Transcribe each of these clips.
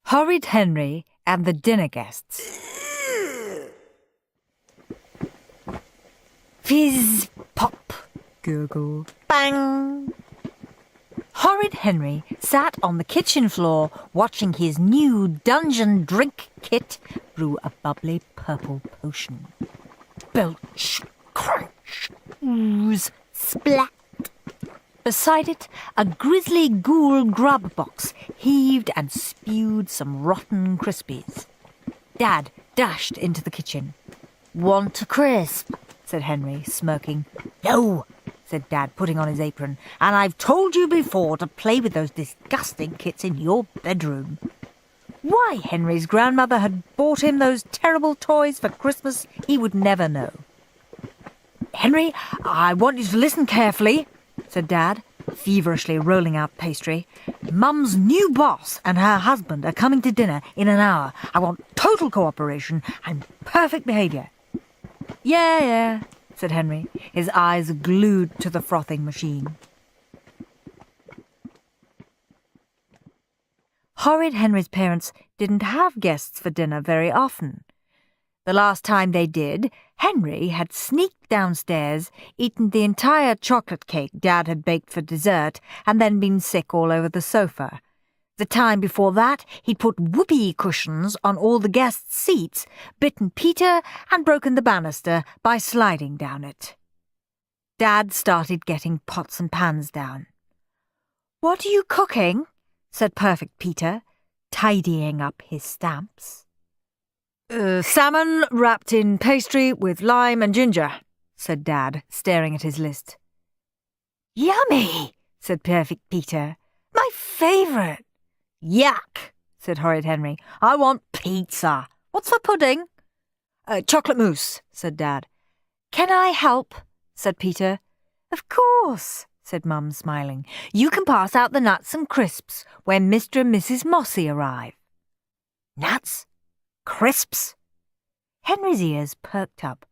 Horrid Henry and the Dinner Guests. Fizz, pop, gurgle, bang. Horrid Henry sat on the kitchen floor watching his new dungeon drink kit brew a bubbly purple potion. Belch, crunch, ooze, splat. Beside it, a grisly ghoul grub box heaved and spewed some rotten crispies. Dad dashed into the kitchen. "Want a crisp?" said Henry, smirking. "No," said Dad, putting on his apron. "And I've told you before to play with those disgusting kits in your bedroom." Why Henry's grandmother had bought him those terrible toys for Christmas, he would never know. "Henry, I want you to listen carefully," said Dad, feverishly rolling out pastry. "Mum's new boss and her husband are coming to dinner in an hour. I want total cooperation and perfect behaviour." Yeah, said Henry, his eyes glued to the frothing machine. Horrid Henry's parents didn't have guests for dinner very often. The last time they did, Henry had sneaked downstairs, eaten the entire chocolate cake Dad had baked for dessert, and then been sick all over the sofa. The time before that, he'd put whoopee cushions on all the guests' seats, bitten Peter, and broken the banister by sliding down it. Dad started getting pots and pans down. "What are you cooking?" said Perfect Peter, tidying up his stamps. "Salmon wrapped in pastry with lime and ginger," said Dad, staring at his list. "Yummy," said Perfect Peter. "My favourite." "Yuck," said Horrid Henry. "I want pizza. What's for pudding?" "Chocolate mousse," said Dad. "Can I help?" said Peter. "Of course," said Mum, smiling. "You can pass out the nuts and crisps when Mr. and Mrs. Mossy arrive." "Nuts? Crisps?" Henry's ears perked up.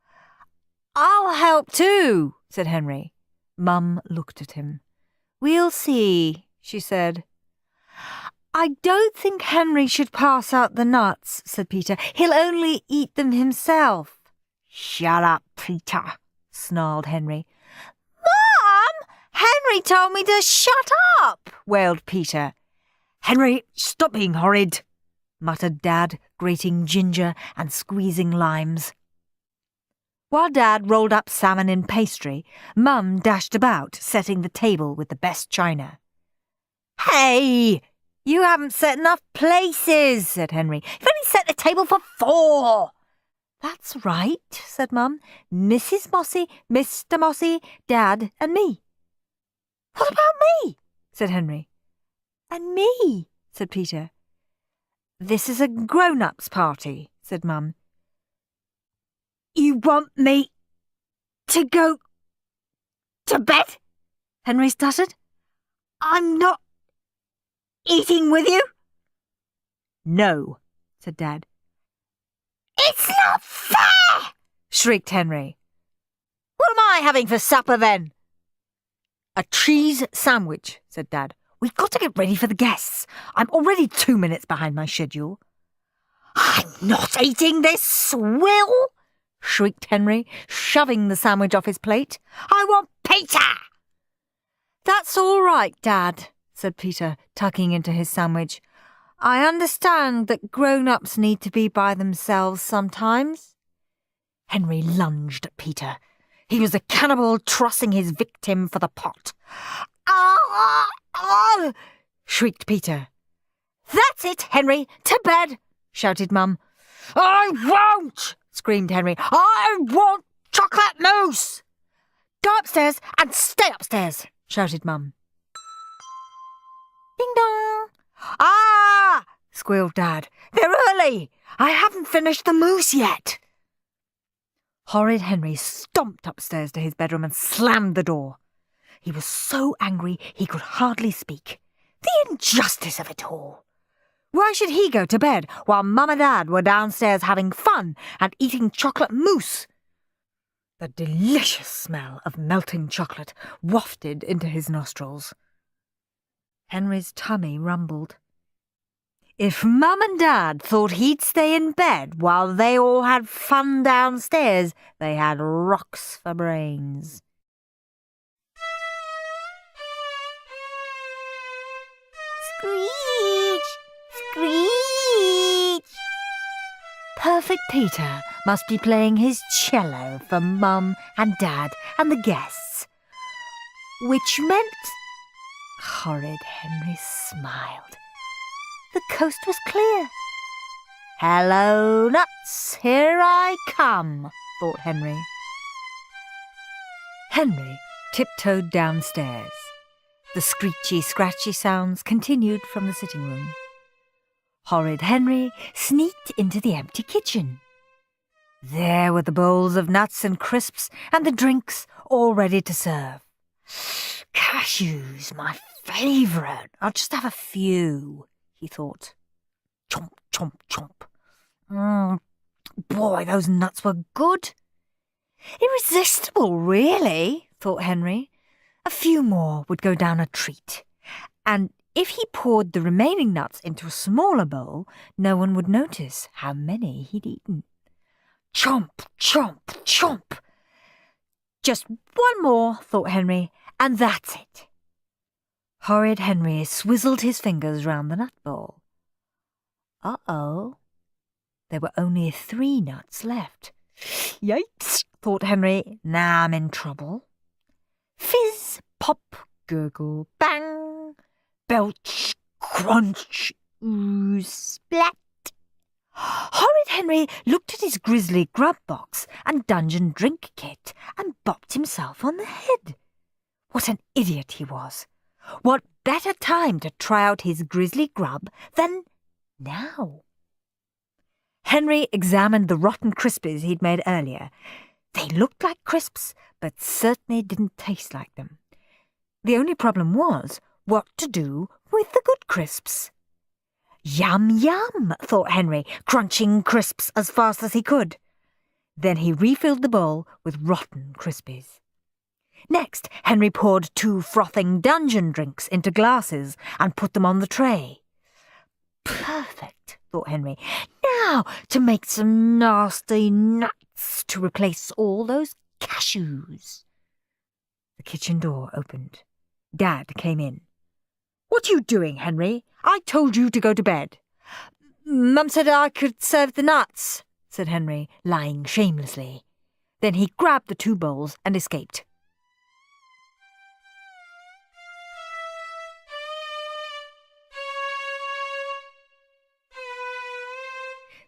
"I'll help too," said Henry. Mum looked at him. "We'll see," she said. "I don't think Henry should pass out the nuts," said Peter. "He'll only eat them himself." "Shut up, Peter," snarled Henry. "Mum! Henry told me to shut up," wailed Peter. "Henry, stop being horrid," muttered Dad, grating ginger and squeezing limes. While Dad rolled up salmon in pastry, Mum dashed about, setting the table with the best china. "Hey! You haven't set enough places," said Henry. "You've only set the table for 4. "That's right," said Mum. "Mrs. Mossy, Mr. Mossy, Dad and me." "What about me?" said Henry. "And me," said Peter. "This is a grown-ups party," said Mum. "You want me to go to bed?" Henry stuttered. "I'm not eating with you." "No," said Dad. "It's not fair!" shrieked Henry. "What am I having for supper then?" "A cheese sandwich," said Dad. "We've got to get ready for the guests. I'm already 2 minutes behind my schedule." "I'm not eating this swill!" shrieked Henry, shoving the sandwich off his plate. "I want Peter!" "That's all right, Dad," said Peter, tucking into his sandwich. "I understand that grown-ups need to be by themselves sometimes." Henry lunged at Peter. He was a cannibal trussing his victim for the pot. "Ah! Ah!" shrieked Peter. "That's it, Henry! To bed!" shouted Mum. "I won't!" screamed Henry. "I want chocolate mousse!" "Go upstairs and stay upstairs!" shouted Mum. Ding dong! "Ah!" squealed Dad. "They're early! I haven't finished the mousse yet!" Horrid Henry stomped upstairs to his bedroom and slammed the door. He was so angry he could hardly speak. The injustice of it all! Why should he go to bed while Mum and Dad were downstairs having fun and eating chocolate mousse? The delicious smell of melting chocolate wafted into his nostrils. Henry's tummy rumbled. If Mum and Dad thought he'd stay in bed while they all had fun downstairs, they had rocks for brains. Screech! Screech! Perfect Peter must be playing his cello for Mum and Dad and the guests, which meant... Horrid Henry smiled. The coast was clear. "Hello, nuts, here I come," thought Henry. Henry tiptoed downstairs. The screechy, scratchy sounds continued from the sitting room. Horrid Henry sneaked into the empty kitchen. There were the bowls of nuts and crisps and the drinks all ready to serve. Cashews, my favourite. I'll just have a few, he thought. Chomp, chomp, chomp. Boy, those nuts were good. Irresistible, really, thought Henry. A few more would go down a treat. And if he poured the remaining nuts into a smaller bowl, no one would notice how many he'd eaten. Chomp, chomp, chomp. Just one more, thought Henry, and that's it. Horrid Henry swizzled his fingers round the nut bowl. Uh-oh. There were only 3 nuts left. Yikes, thought Henry. Now I'm in trouble. Fizz, pop, gurgle, bang, belch, crunch, ooze, splat. Horrid Henry looked at his grisly grub box and dungeon drink kit and bopped himself on the head. What an idiot he was! What better time to try out his grisly grub than now? Henry examined the rotten crispies he'd made earlier. They looked like crisps, but certainly didn't taste like them. The only problem was what to do with the good crisps. Yum, yum, thought Henry, crunching crisps as fast as he could. Then he refilled the bowl with rotten crispies. Next, Henry poured 2 frothing dungeon drinks into glasses and put them on the tray. Perfect, thought Henry. Now to make some nasty nuts to replace all those cashews. The kitchen door opened. Dad came in. What are you doing, Henry? I told you to go to bed. Mum said I could serve the nuts, said Henry, lying shamelessly. Then he grabbed the 2 bowls and escaped.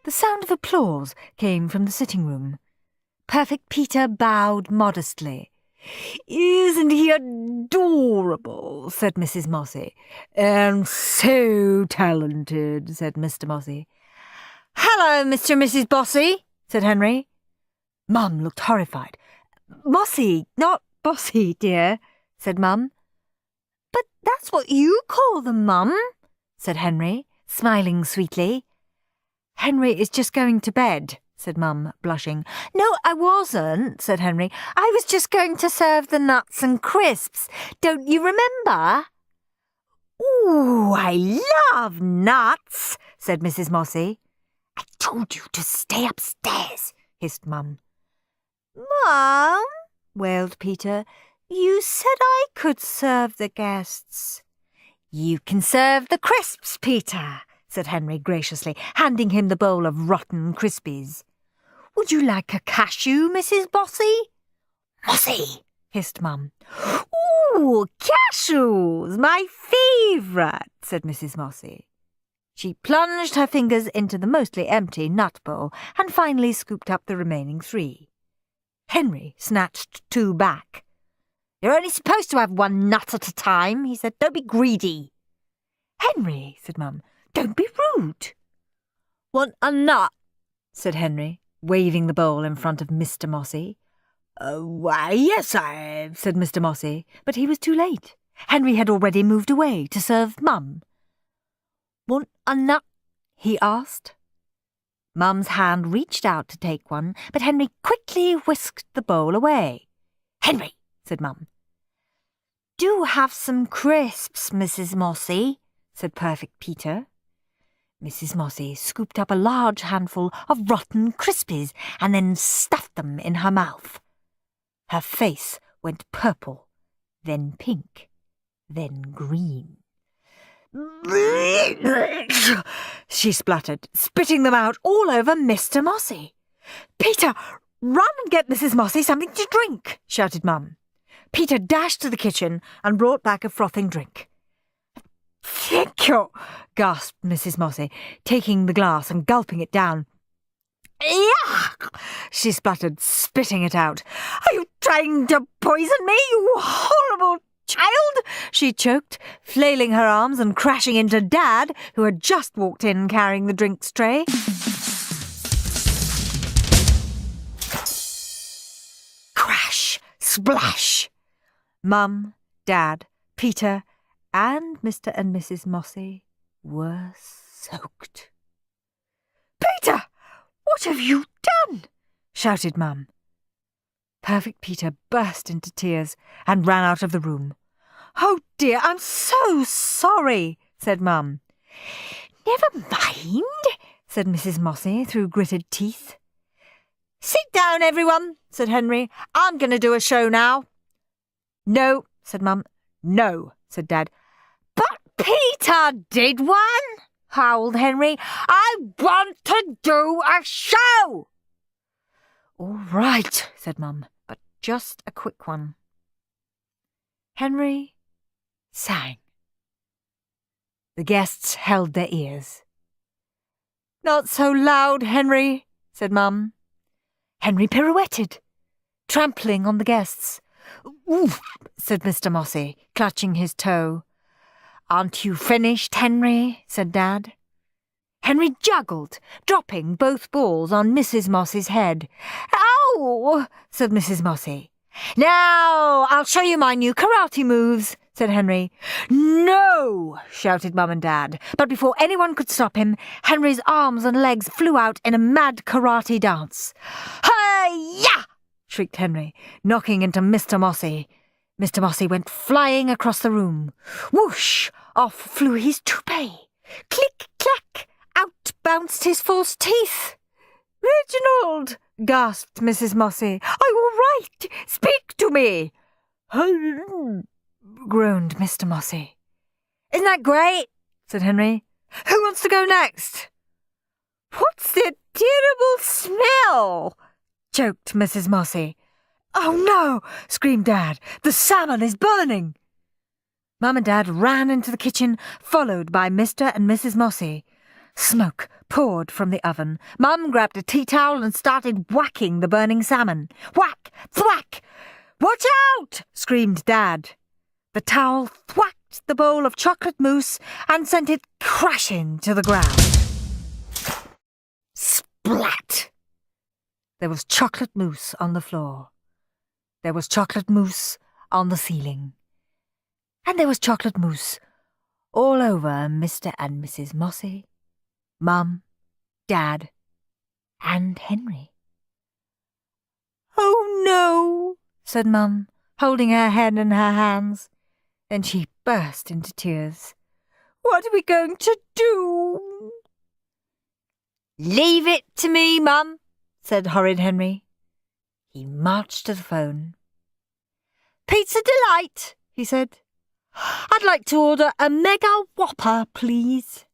The sound of applause came from the sitting room. Perfect Peter bowed modestly. "Isn't he adorable?" said Mrs. Mossy. "And so talented," said Mr. Mossy. "Hello, Mr. and Mrs. Bossy," said Henry. Mum looked horrified. "Mossy, not Bossy, dear," said Mum. "But that's what you call them, Mum," said Henry, smiling sweetly. "Henry is just going to bed," said Mum, blushing. "No, I wasn't," said Henry. "I was just going to serve the nuts and crisps. Don't you remember?" "Ooh, I love nuts," said Mrs. Mossy. "I told you to stay upstairs," hissed Mum. "Mum," wailed Peter, "you said I could serve the guests." "You can serve the crisps, Peter," said Henry graciously, handing him the bowl of rotten crispies. "Would you like a cashew, Mrs. Bossy?" "Mossy," hissed Mum. "Ooh, cashews, my favourite," said Mrs. Mossy. She plunged her fingers into the mostly empty nut bowl and finally scooped up the remaining 3. Henry snatched 2 back. "You're only supposed to have 1 nut at a time," he said. "Don't be greedy." "Henry," said Mum, "don't be rude." "Want a nut?" said Henry, waving the bowl in front of Mr. Mossy. "Why, yes, said Mr. Mossy, but he was too late. Henry had already moved away to serve Mum. "Want a nut?" he asked. Mum's hand reached out to take one, but Henry quickly whisked the bowl away. "Henry," said Mum. "Do have some crisps, Mrs. Mossy," said Perfect Peter. Mrs. Mossy scooped up a large handful of rotten Crispies and then stuffed them in her mouth. Her face went purple, then pink, then green. She spluttered, spitting them out all over Mr. Mossy. "Peter, run and get Mrs. Mossy something to drink," shouted Mum. Peter dashed to the kitchen and brought back a frothing drink. "Thank you," gasped Mrs. Mossy, taking the glass and gulping it down. "Yuck!" she spluttered, spitting it out. "Are you trying to poison me, you horrible child?" she choked, flailing her arms and crashing into Dad, who had just walked in carrying the drinks tray. Crash! Splash! Mum, Dad, Peter, and Mr. and Mrs. Mossy were soaked. "Peter, what have you done?" shouted Mum. Perfect Peter burst into tears and ran out of the room. "Oh dear, I'm so sorry," said Mum. "Never mind," said Mrs. Mossy through gritted teeth. "Sit down, everyone," said Henry. "I'm going to do a show now." "No," said Mum. "No," said Dad. "But Peter did one," howled Henry. "I want to do a show." "All right," said Mum, "but just a quick one." Henry sang. The guests held their ears. "Not so loud, Henry," said Mum. Henry pirouetted, trampling on the guests. "Oof," said Mr. Mossy, clutching his toe. "Aren't you finished, Henry?" said Dad. Henry juggled, dropping both balls on Mrs. Mossy's head. "Ow!" said Mrs. Mossy. "Now I'll show you my new karate moves," said Henry. "No!" shouted Mum and Dad. But before anyone could stop him, Henry's arms and legs flew out in a mad karate dance. "Hi-ya!" shrieked Henry, knocking into Mr. Mossy. Mr. Mossy went flying across the room. Whoosh! Off flew his toupee. Click-clack! Out bounced his false teeth. "Reginald!" gasped Mrs. Mossy. "Are you all right? Speak to me!" groaned Mr. Mossy. "Isn't that great?" said Henry. "Who wants to go next?" "What's the terrible smell?" choked Mrs. Mossy. "Oh no!" screamed Dad. "The salmon is burning!" Mum and Dad ran into the kitchen, followed by Mr. and Mrs. Mossy. Smoke poured from the oven. Mum grabbed a tea towel and started whacking the burning salmon. Whack! Thwack! "Watch out!" screamed Dad. The towel thwacked the bowl of chocolate mousse and sent it crashing to the ground. Splat! There was chocolate mousse on the floor. There was chocolate mousse on the ceiling. And there was chocolate mousse all over Mr. and Mrs. Mossy, Mum, Dad, and Henry. "Oh no," said Mum, holding her head in her hands. Then she burst into tears. "What are we going to do?" "Leave it to me, Mum," said Horrid Henry. He marched to the phone. "Pizza Delight," he said. "I'd like to order a Mega Whopper, please."